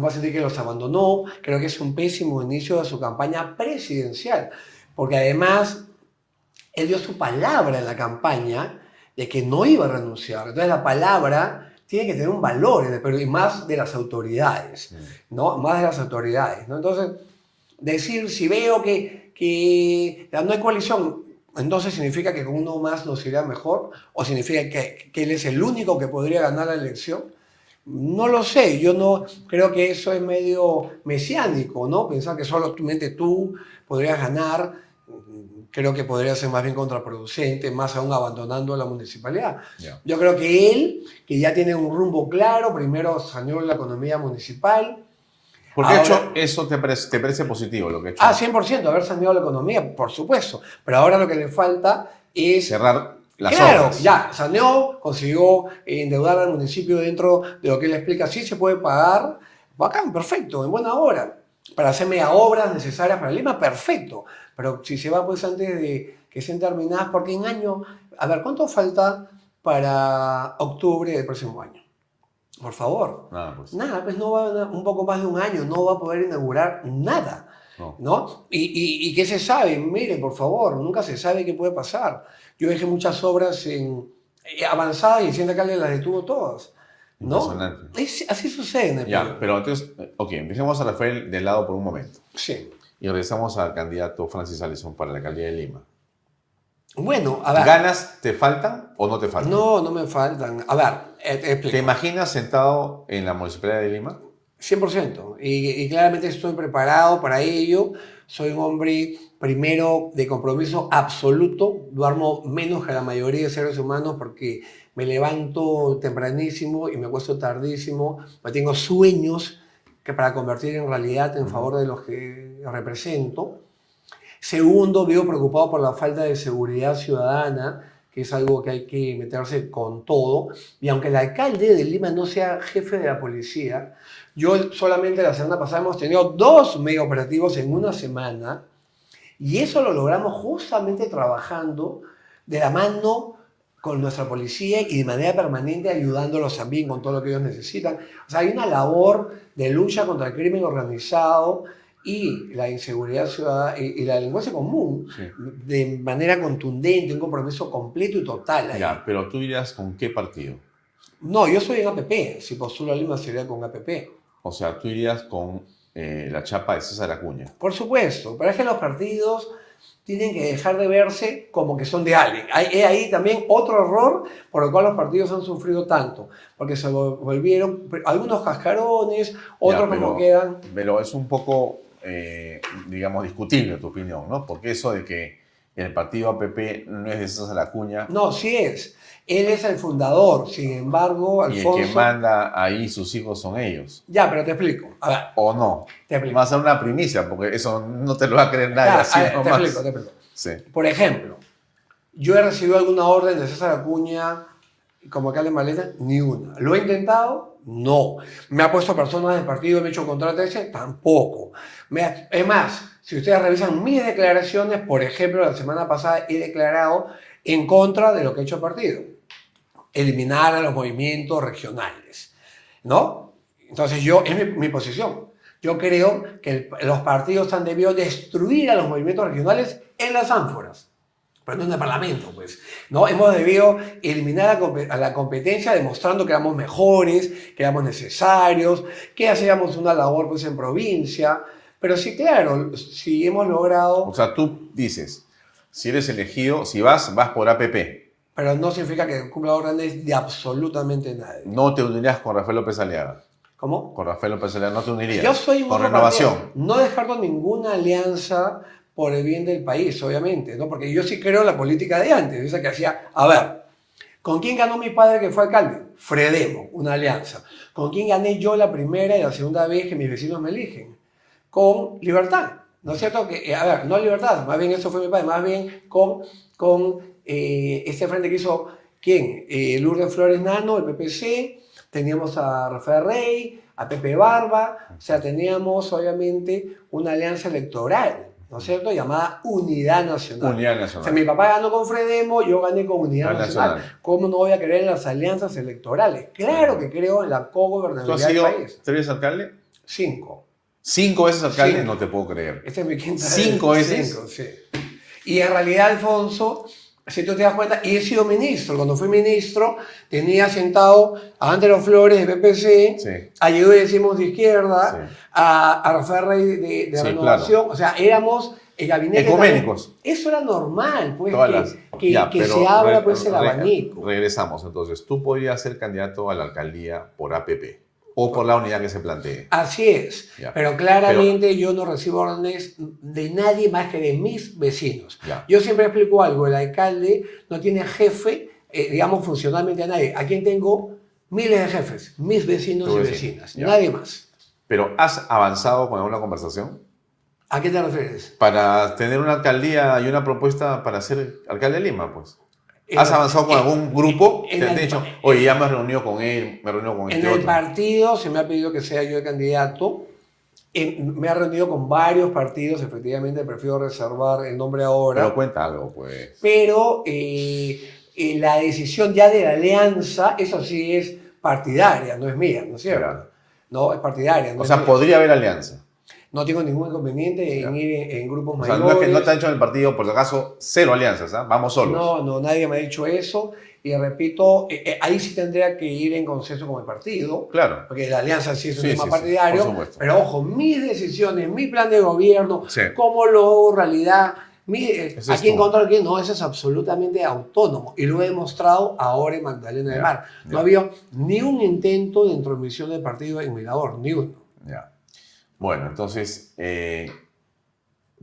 va a sentir que los abandonó. Creo que es un pésimo inicio de su campaña presidencial, porque además él dio su palabra en la campaña de que no iba a renunciar. Entonces la palabra tiene que tener un valor en el Perú y más de las autoridades, ¿no? Más de las autoridades, ¿no? Entonces, decir si veo que no hay coalición, entonces significa que con uno más nos irá mejor o significa que él es el único que podría ganar la elección. No lo sé, yo no creo que eso es medio mesiánico, ¿no? Pensar que solamente tú podrías ganar. creo que podría ser más bien contraproducente, más aún abandonando la municipalidad. Ya. Yo creo que él, que ya tiene un rumbo claro, primero saneó la economía municipal. Porque de Ahora, hecho, eso te parece positivo lo que ha hecho. 100%, haber saneado la economía, por supuesto. Pero ahora lo que le falta es... Cerrar las Claro, obras. ya, saneó, consiguió endeudar al municipio dentro de lo que él explica. Sí se puede pagar, bacán, perfecto, en buena hora. Para hacer mega obras necesarias para Lima, perfecto. Pero si se va pues antes de que sean terminadas, porque en año... A ver, ¿cuánto falta para octubre del próximo año? Por favor. Nada, pues. Nada, pues no va un poco más de un año, no va a poder inaugurar nada. No. ¿No? ¿Y qué se sabe? Mire, por favor, nunca se sabe qué puede pasar. Yo dejé muchas obras avanzadas y el siguiente alcalde las detuvo todas. ¿No? Impresionante. Así sucede en el Ya, Perú. pero entonces, ok, dejemos a Rafael de lado por un momento. Sí. Y regresamos al candidato Francis Alison para la alcaldía de Lima. Bueno, a ver. ¿Ganas te faltan o no te faltan? No, no me faltan. A ver, te explico. ¿Te imaginas sentado en la municipalidad de Lima? 100%. Y claramente estoy preparado para ello. Soy un hombre, primero, de compromiso absoluto. Duermo menos que la mayoría de seres humanos porque me levanto tempranísimo y me acuesto tardísimo. Tengo sueños que para convertir en realidad en favor de los que represento. Segundo, vivo preocupado por la falta de seguridad ciudadana, que es algo que hay que meterse con todo. Y aunque el alcalde de Lima no sea jefe de la policía, yo solamente la semana pasada hemos tenido 2 mega operativos en una semana, y eso lo logramos justamente trabajando de la mano con nuestra policía y de manera permanente ayudándolos también con todo lo que ellos necesitan. O sea, hay una labor de lucha contra el crimen organizado y la inseguridad ciudadana y la delincuencia común, Sí. de manera contundente, un compromiso completo y total ahí. Ya, pero tú irías con qué partido? No, yo soy en APP. Si postulo a Lima sería con APP. O sea, tú irías con la chapa de César Acuña. Por supuesto, pero es que los partidos tienen que dejar de verse como que son de alguien. Hay ahí también otro error por el cual los partidos han sufrido tanto, porque se volvieron algunos cascarones, otros Ya, como quedan. Pero es un poco, digamos, discutible tu opinión, ¿no? Porque eso de que el partido APP no es de César Acuña No, sí es. Él es el fundador, sin embargo, y Alfonso... el que manda ahí sus hijos son ellos. Ya, pero te explico. A ver, ¿O no? te explico. Va a ser una primicia, porque eso no te lo va a creer nadie Ya, así a ver, te nomás. explico. Sí. Por ejemplo, yo he recibido alguna orden de César Acuña como alcalde de Malena, ni una. ¿Lo he intentado? No. ¿Me ha puesto personas del partido, me ha hecho contrato ese? Tampoco. Es más, si ustedes revisan mis declaraciones, por ejemplo, la semana pasada he declarado en contra de lo que ha hecho el partido. Eliminar a los movimientos regionales, ¿no? Entonces es mi posición. Yo creo que los partidos han debido destruir a los movimientos regionales en las ánforas, pero no en el Parlamento, pues, ¿no? Hemos debido eliminar a la competencia demostrando que éramos mejores, que éramos necesarios, que hacíamos una labor, pues, en provincia. Pero sí, claro, si hemos logrado... O sea, tú dices, si eres elegido, si vas por APP. Pero no significa que cumpla órdenes de absolutamente nadie. No te unirías con Rafael López Aliaga. ¿Cómo? Con Rafael López Aliaga no te unirías. Yo soy con Renovación. partido. No descarto ninguna alianza por el bien del país, obviamente, ¿no? Porque yo sí creo en la política de antes, esa que hacía, a ver, ¿con quién ganó mi padre que fue alcalde? Fredemo, una alianza. ¿Con quién gané yo la primera y la segunda vez que mis vecinos me eligen? Con Libertad, ¿no es cierto? Que, a ver, no Libertad, más bien eso fue mi padre, más bien con este frente que hizo, ¿quién? Lourdes Flores Nano, el PPC, teníamos a Rafael Rey, a Pepe Barba, o sea, teníamos obviamente una alianza electoral, ¿no es cierto? Llamada Unidad Nacional. Unidad O Nacional. sea, mi papá ganó con Fredemo, yo gané con Unidad Nacional. ¿Cómo no voy a creer en las alianzas electorales? Claro que creo en la ¿Tú has cogobernabilidad del sido país. 3 veces alcalde? 5. 5 veces alcalde, 5. no te puedo creer. Esta es mi quinta vez. 5 veces. 5, sí. Y en realidad, Alfonso, si tú te das cuenta, y he sido ministro. Cuando fui ministro, tenía sentado a Ángelo Flores de PPC, Sí. a Yehuda decimos de izquierda, Sí. a Rafael Rey de Sí, Renovación. Claro. O sea, éramos el gabinete. Ecuménicos. También. Eso era normal, pues, Ya, que pero se abra pues, el abanico. Regresamos, entonces. Tú podrías ser candidato a la alcaldía por APP. o por la unidad que se plantee. Así es, Ya. pero claramente yo no recibo órdenes de nadie más que de mis vecinos. Ya. Yo siempre explico algo, el alcalde no tiene jefe, digamos, funcionalmente a nadie. ¿A quién tengo? Miles de jefes, mis vecinos Tu y vecino, vecinas, ya. nadie más. Pero ¿has avanzado con alguna conversación? ¿A qué te refieres? Para tener una alcaldía y una propuesta para ser alcalde de Lima, pues. ¿Has En- avanzado con algún grupo en que te el- han dicho, oye, ya me he reunido con él, me he reunido con En este el otro? partido se me ha pedido que sea yo el candidato. Me ha reunido con varios partidos, efectivamente prefiero reservar el nombre ahora. Pero cuenta algo, pues. Pero la decisión ya de la alianza, eso sí es partidaria, no es mía, ¿no es cierto? Ya. No, es partidaria. No O es sea, mía. podría haber alianza. No tengo ningún inconveniente en Ya. ir en grupos O sea, mayores. no es que no te ha hecho en el partido, por si acaso, cero alianzas, ¿ah? Vamos solos. No, nadie me ha dicho eso. Y repito, ahí sí tendría que ir en consenso con el partido. Claro. Porque la alianza sí es un Sí, tema sí, sí, partidario. por supuesto. Pero ojo, mis decisiones, mi plan de gobierno, Sí. cómo lo hago realidad, Eso a es quién todo. contra quién, no, eso es absolutamente autónomo. Y lo he demostrado ahora en Magdalena del Ya, Mar. No ya. había ni un intento de intromisión del partido en Mirador, ni uno. Ya. Bueno, entonces,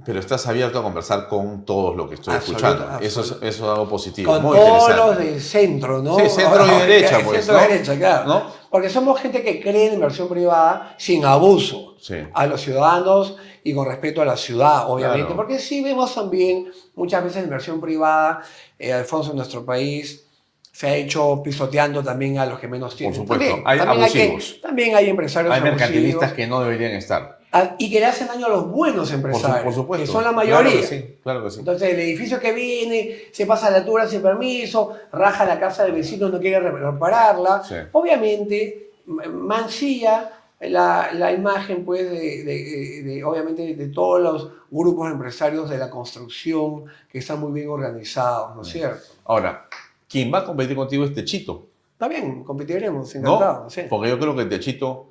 pero estás abierto a conversar con todos lo que estoy escuchando. Eso es algo positivo, Con muy todos los interesante. del centro, ¿no? Sí, centro y derecha, pues, Centro y ¿no? derecha, claro. ¿No? Porque somos gente que cree en inversión privada sin abuso Sí. a los ciudadanos y con respeto a la ciudad, obviamente. Claro. Porque sí vemos también muchas veces inversión privada, Alfonso, en nuestro país se ha hecho pisoteando también a los que menos tienen. supuesto, También, hay también abusivos. también hay empresarios Hay mercantilistas abusivos. que no deberían estar. Y que le hacen daño a los buenos empresarios, Por supuesto. que son la Claro mayoría. que sí, claro que sí. Entonces el edificio que viene se pasa a la altura sin permiso, raja la casa del vecino, no quiere repararla. Sí. Obviamente mancilla la imagen pues, obviamente de todos los grupos empresarios de la construcción que están muy bien organizados, ¿no es cierto? Ahora, quien va a competir contigo es Techito, Está bien, competiremos, ¿no? encantado. Sí. Porque yo creo que Techito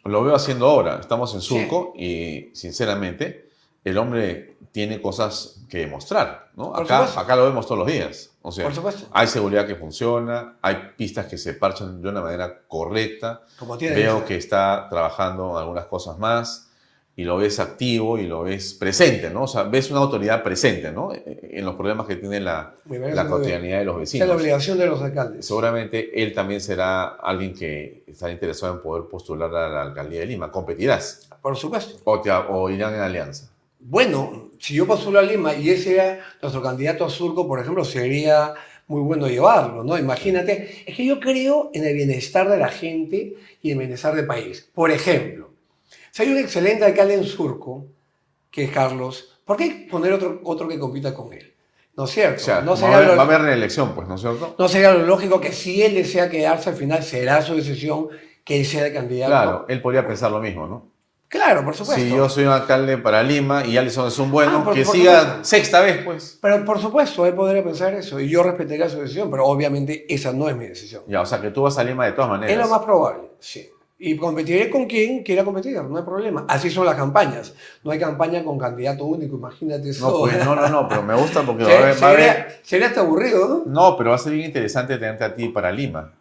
lo veo haciendo ahora. Estamos en Sí. Surco y, sinceramente, el hombre tiene cosas que demostrar, ¿no? Por supuesto. Acá lo vemos todos los días. O sea, Por supuesto. hay seguridad que funciona, hay pistas que se parchan de una manera correcta. Como tiene Veo ser. que está trabajando en algunas cosas más y lo ves activo y lo ves presente, ¿no? O sea, ves una autoridad presente, ¿no? En los problemas que tiene la Me parece la muy bien. cotidianidad de los Esa es la vecinos. obligación de los alcaldes. Seguramente él también será alguien que está interesado en poder postular a la alcaldía de Lima. ¿Competirás? Por supuesto. ¿O irán en alianza? Bueno, si yo postulo a Lima y ese era nuestro candidato a Surco, por ejemplo, sería muy bueno llevarlo, ¿no? Imagínate, es que yo creo en el bienestar de la gente y el bienestar del país. Por ejemplo, si hay un excelente alcalde en Surco, que es Carlos, ¿por qué poner otro que compita con él? ¿No es cierto? O sea, no va a haber reelección, pues, ¿no es cierto? no sería lo lógico que si él desea quedarse al final, será su decisión que él sea el candidato. Claro, él podría pensar lo mismo, ¿no? Claro, por supuesto. Si yo soy un alcalde para Lima y Alison es un bueno, por que supuesto. siga sexta vez, pues. Pero por supuesto, él podría pensar eso y yo respetaría su decisión, pero obviamente esa no es mi decisión. Ya, o sea, que tú vas a Lima de todas maneras. Es lo más probable, sí. Y competiré con quien quiera competir, no hay problema. Así son las campañas. No hay campaña con candidato único, imagínate eso. No, pues, no, pero me gusta porque Sería hasta aburrido, ¿no? No, pero va a ser bien interesante tenerte a ti para Lima.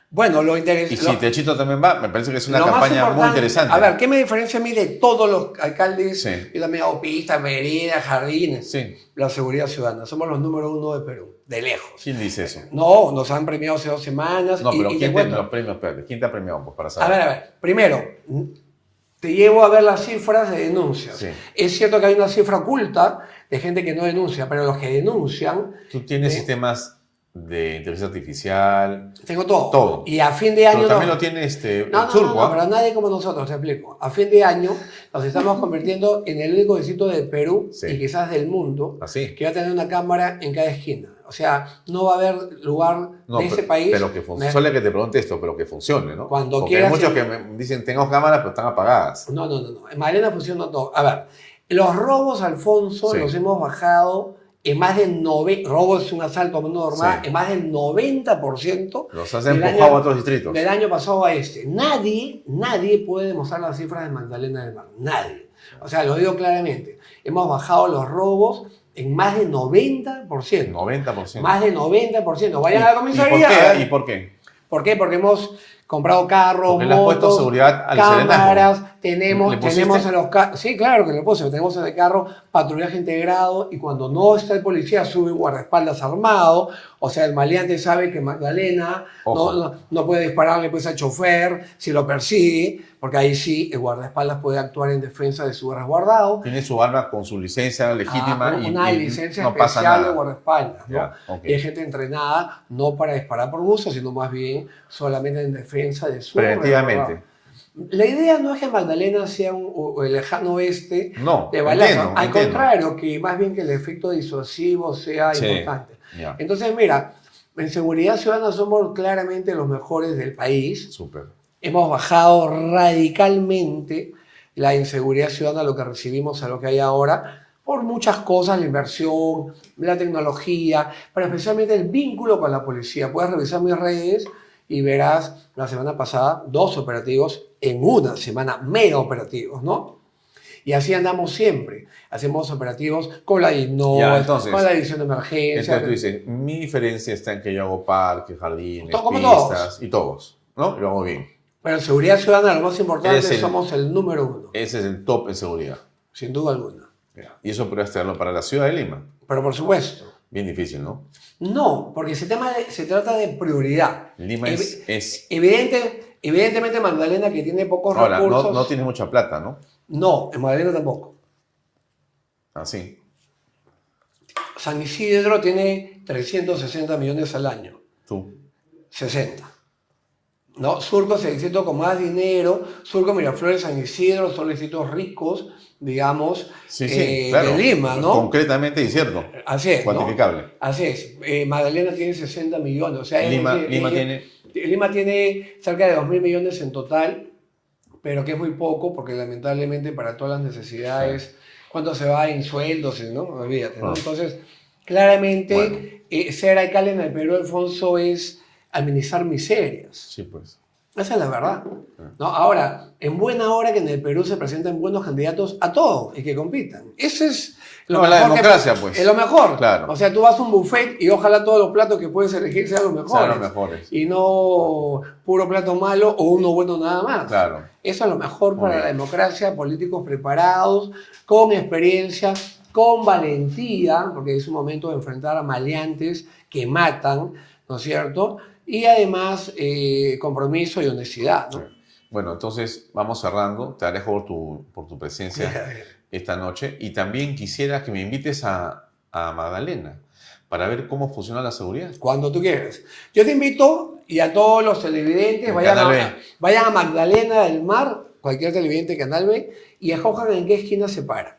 Bueno, lo Y interesante... si Techito también va, me parece que es una campaña muy interesante. A ver, ¿qué me diferencia a mí de todos los alcaldes? Sí. Yo también hago pistas, veredas, jardines. Sí. La seguridad ciudadana. Somos los número 1 de Perú, de lejos. ¿Quién dice eso? No, nos han premiado hace 2 semanas. No, pero y ¿quién te te cuento. los premios? Espérate, ¿quién te ha premiado? Pues para A saber. ver. Primero, te llevo a ver las cifras de denuncias. Sí. Es cierto que hay una cifra oculta de gente que no denuncia, pero los que denuncian, Tú tienes Sí. sistemas de inteligencia artificial, tengo todo. Todo. Y a fin de año... pero también no- lo tiene No, Surco, ¿ah? pero nadie como nosotros, te explico. A fin de año nos estamos convirtiendo en el único distrito de Perú Sí. y quizás del mundo Así. que va a tener una cámara en cada esquina. O sea, no va a haber lugar No, de ese país. pero que funcione. Solo que te pregunte esto, pero que funcione, ¿no? Cuando Porque hay quieras, muchos sí. que me dicen, tengo cámaras, pero están apagadas. No. En Magdalena funciona todo. A ver, los robos, Alfonso, Sí. los hemos bajado en más del 90%. Robo es un asalto a mano normal, Sí. en más del 90%. Los has del empujado año- a otros distritos. Del año pasado a este. Nadie puede demostrar las cifras de Magdalena del Mar. Nadie. O sea, lo digo claramente. Hemos bajado los robos en más del 90%. 90%. Más del 90%. Vayan a la ¿Y comisaría. por a qué? ver. ¿Y por qué? ¿Por qué? Porque hemos comprado carros, Porque le has puesto motos, seguridad al cámaras, serenazgo. tenemos en los carros, sí, claro que le puse, tenemos en el carro patrullaje integrado y cuando no está el policía sube un guardaespaldas armado, o sea, el maleante sabe que Magdalena no puede dispararle pues al chofer si lo persigue, porque ahí sí el guardaespaldas puede actuar en defensa de su resguardado. Tiene su arma con su licencia legítima Una y licencia no pasa especial de nada. guardaespaldas, ¿no? Ya, ok. Y hay gente entrenada no para disparar por gusto, sino más bien solamente en defensa de su Preventivamente. resguardado. La idea no es que Magdalena sea el lejano oeste No, de balazo, entiendo, al entiendo. contrario, que más bien que el efecto disuasivo sea Sí, importante. ya. Entonces, mira, en seguridad ciudadana somos claramente los mejores del país. Súper. Hemos bajado radicalmente la inseguridad ciudadana, lo que recibimos a lo que hay ahora, por muchas cosas, la inversión, la tecnología, pero especialmente el vínculo con la policía. Puedes revisar mis redes y verás la semana pasada 2 operativos en una semana, mega operativos, ¿no? Y así andamos siempre. Hacemos operativos con la Ya, INOE, entonces, con la división de emergencia. Entonces tú dices, mi diferencia está en que yo hago parques, jardines, Como pistas y todos, ¿no? Y lo hago bien. Pero en seguridad ciudadana lo más importante Eres el- somos el número 1, Ese es el top en seguridad. sin duda alguna. Ya. Y eso podrías traerlo para la ciudad de Lima. Pero por supuesto, Bien difícil, ¿no? no, porque se trata de prioridad. Lima es... Evidentemente Magdalena, que tiene pocos Ahora, recursos... no tienes mucha plata, ¿no? No, en Magdalena tampoco. Así. San Isidro tiene 360 millones al año. Tú. 60. ¿No? Surco es el distrito con más dinero. Surco, Miraflores, San Isidro son distritos ricos, digamos, Sí, claro. de Lima, ¿no? Concretamente y cierto. Así es, ¿no? Cuantificable. Así es. Magdalena tiene 60 millones. O sea, Lima tiene cerca de 2.000 millones en total, pero que es muy poco porque lamentablemente para todas las necesidades, ¿cuánto se va en sueldos? ¿No? Olvídate, ¿no? Entonces, claramente, ser alcalde en el Perú, Alfonso, es administrar miserias. Sí, pues. Esa es la verdad, ¿no? Ahora, en buena hora que en el Perú se presenten buenos candidatos a todos y que compitan. Ese es lo mejor. La democracia, pues. Es lo mejor. Claro. O sea, tú vas a un buffet y ojalá todos los platos que puedes elegir sean los mejores. Sean los mejores. Y no puro plato malo o uno bueno nada más. Claro. Eso es lo mejor Muy para bien. la democracia, políticos preparados, con experiencia, con valentía, porque es un momento de enfrentar a maleantes que matan, ¿no es cierto? Y además compromiso y honestidad, ¿no? Sí. Bueno, entonces vamos cerrando. Te agradezco por tu presencia esta noche. Y también quisiera que me invites a Magdalena para ver cómo funciona la seguridad. Cuando tú quieras. Yo te invito y a todos los televidentes, El vayan Canal B. vayan a Magdalena del Mar, cualquier televidente de Canal B, y escojan en qué esquina se para.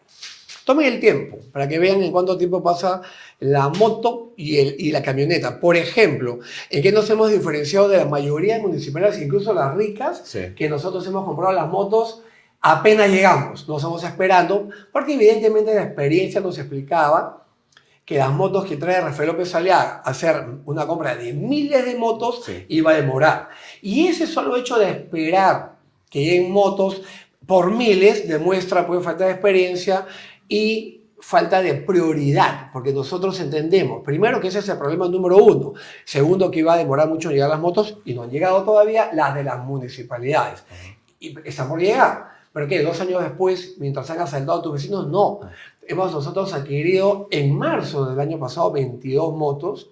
Tomen el tiempo para que vean en cuánto tiempo pasa la moto y la camioneta. Por ejemplo, en qué nos hemos diferenciado de la mayoría de municipalidades, incluso las ricas, Sí. que nosotros hemos comprado las motos apenas llegamos. No estamos esperando, porque evidentemente la experiencia nos explicaba que las motos que trae Rafael López Aliaga, hacer una compra de miles de motos, Sí. iba a demorar. Y ese solo hecho de esperar que lleguen motos por miles demuestra pues falta de experiencia y falta de prioridad, porque nosotros entendemos, primero, que ese es el problema número 1, segundo, que iba a demorar mucho en llegar las motos, y no han llegado todavía las de las municipalidades. Y están por llegar, pero ¿qué? 2 años después, mientras han asaltado a tus vecinos, no. Hemos nosotros adquirido en marzo del año pasado 22 motos,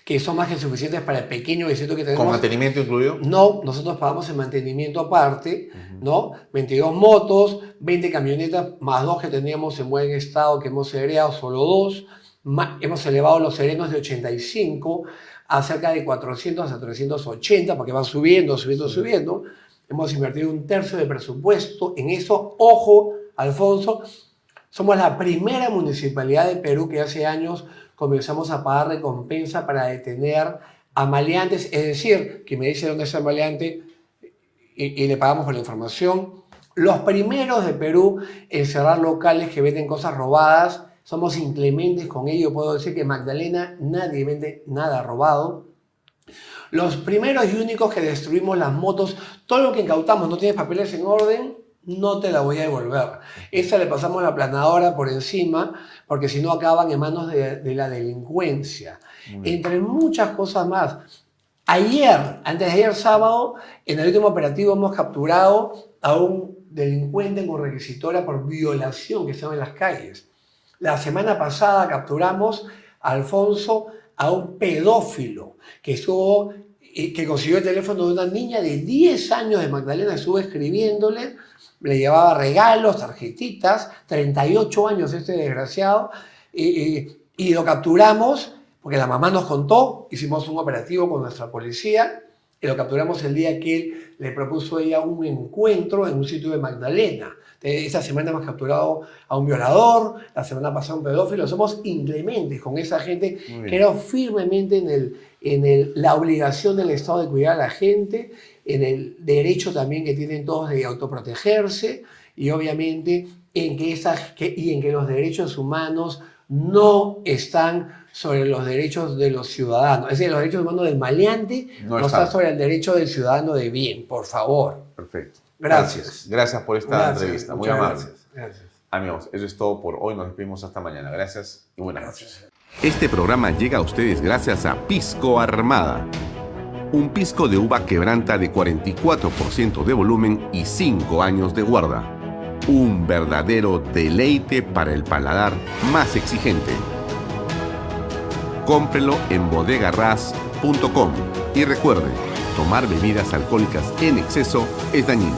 que son más que suficientes para el pequeño distrito que tenemos. ¿Con mantenimiento incluido? No, nosotros pagamos el mantenimiento aparte, ¿no? 22 motos, 20 camionetas, más 2 que teníamos en buen estado, que hemos heredado, solo 2. Hemos elevado los serenos de 85 a cerca de 400 a 380, porque van subiendo. Hemos invertido 1/3 del presupuesto en eso. Ojo, Alfonso, somos la primera municipalidad de Perú que hace años comenzamos a pagar recompensa para detener a maleantes, es decir, que me dice dónde está el maleante y le pagamos por la información. Los primeros de Perú en cerrar locales que venden cosas robadas, somos inclementes con ello. Puedo decir que en Magdalena nadie vende nada robado. Los primeros y únicos que destruimos las motos, todo lo que incautamos, no tienes papeles en orden, no te la voy a devolver. Esa le pasamos la aplanadora por encima, porque si no acaban en manos de la delincuencia. Entre muchas cosas más. Ayer, antes de ayer sábado, en el último operativo hemos capturado a un delincuente con requisitora por violación que estaba en las calles. La semana pasada capturamos a Alfonso, a un pedófilo que consiguió el teléfono de una niña de 10 años de Magdalena, estuvo escribiéndole, le llevaba regalos, tarjetitas, 38 años este desgraciado, y lo capturamos porque la mamá nos contó, hicimos un operativo con nuestra policía, y lo capturamos el día que él le propuso a ella un encuentro en un sitio de Magdalena. Esta semana hemos capturado a un violador, la semana pasada a un pedófilo. Somos inclementes con esa gente. Creo firmemente en la obligación del Estado de cuidar a la gente, en el derecho también que tienen todos de autoprotegerse y obviamente en que los derechos humanos no están sobre los derechos de los ciudadanos. Es decir, los derechos humanos del maleante no están sobre el derecho del ciudadano de bien, por favor. Perfecto. Gracias. Gracias por esta entrevista. Muy amable. Gracias. Amigos, eso es todo por hoy. Nos despedimos hasta mañana. Gracias y buenas noches. Este programa llega a ustedes gracias a Pisco Armada. Un pisco de uva quebranta de 44% de volumen y 5 años de guarda. Un verdadero deleite para el paladar más exigente. Cómprelo en bodegarras.com y recuerde, tomar bebidas alcohólicas en exceso es dañino.